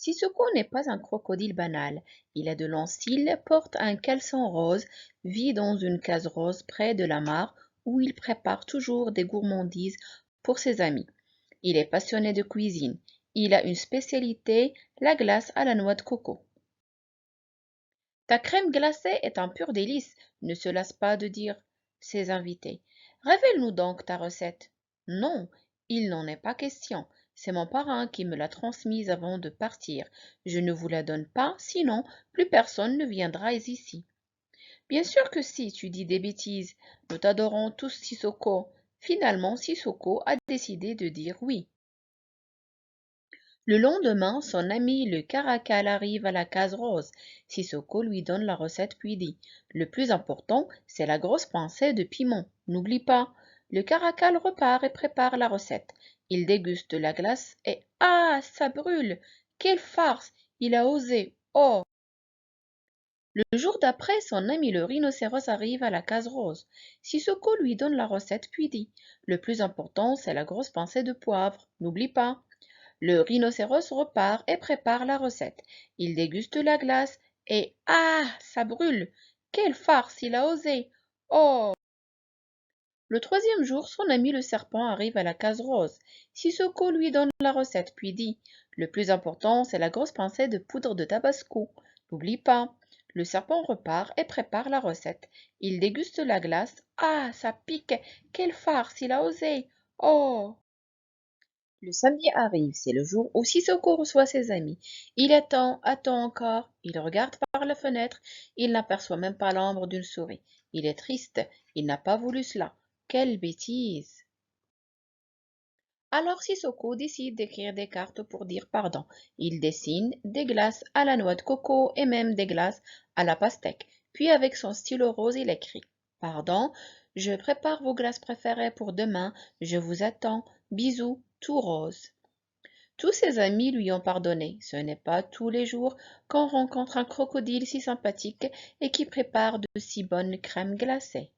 Sissoko n'est pas un crocodile banal. Il a de longs cils, porte un caleçon rose, vit dans une case rose près de la mare où il prépare toujours des gourmandises pour ses amis. Il est passionné de cuisine. Il a une spécialité, la glace à la noix de coco. Ta crème glacée est un pur délice, ne se lasse pas de dire ses invités. Révèle-nous donc ta recette. Non, il n'en est pas question. C'est mon parrain qui me l'a transmise avant de partir. Je ne vous la donne pas, sinon plus personne ne viendra ici. Bien sûr que si, tu dis des bêtises. Nous t'adorons tous, Sissoko. Finalement, Sissoko a décidé de dire oui. Le lendemain, son ami le caracal arrive à la case rose. Sissoko lui donne la recette puis dit: Le plus important, c'est la grosse pincée de piment. N'oublie pas. Le caracal repart et prépare la recette. Il déguste la glace et ah, ça brûle! Quelle farce! Il a osé. Oh! Le jour d'après, son ami le rhinocéros arrive à la case rose. Sissoko lui donne la recette puis dit: Le plus important, c'est la grosse pincée de poivre. N'oublie pas. Le rhinocéros repart et prépare la recette. Il déguste la glace et ah, ça brûle! Quelle farce, il a osé! Oh! Le troisième jour, son ami le serpent arrive à la case rose. Sissoko lui donne la recette, puis dit: Le plus important, c'est la grosse pincée de poudre de tabasco. N'oublie pas. Le serpent repart et prépare la recette. Il déguste la glace. Ah, ça pique! Quelle farce, il a osé! Oh! Le samedi arrive, c'est le jour où Sissoko reçoit ses amis. Il attend encore, il regarde par la fenêtre, il n'aperçoit même pas l'ombre d'une souris. Il est triste, il n'a pas voulu cela. Quelle bêtise! Alors Sissoko décide d'écrire des cartes pour dire pardon. Il dessine des glaces à la noix de coco et même des glaces à la pastèque. Puis avec son stylo rose, il écrit: Pardon, je prépare vos glaces préférées pour demain, je vous attends. Bisous, tout rose. Tous ses amis lui ont pardonné. Ce n'est pas tous les jours qu'on rencontre un crocodile si sympathique et qui prépare de si bonnes crèmes glacées.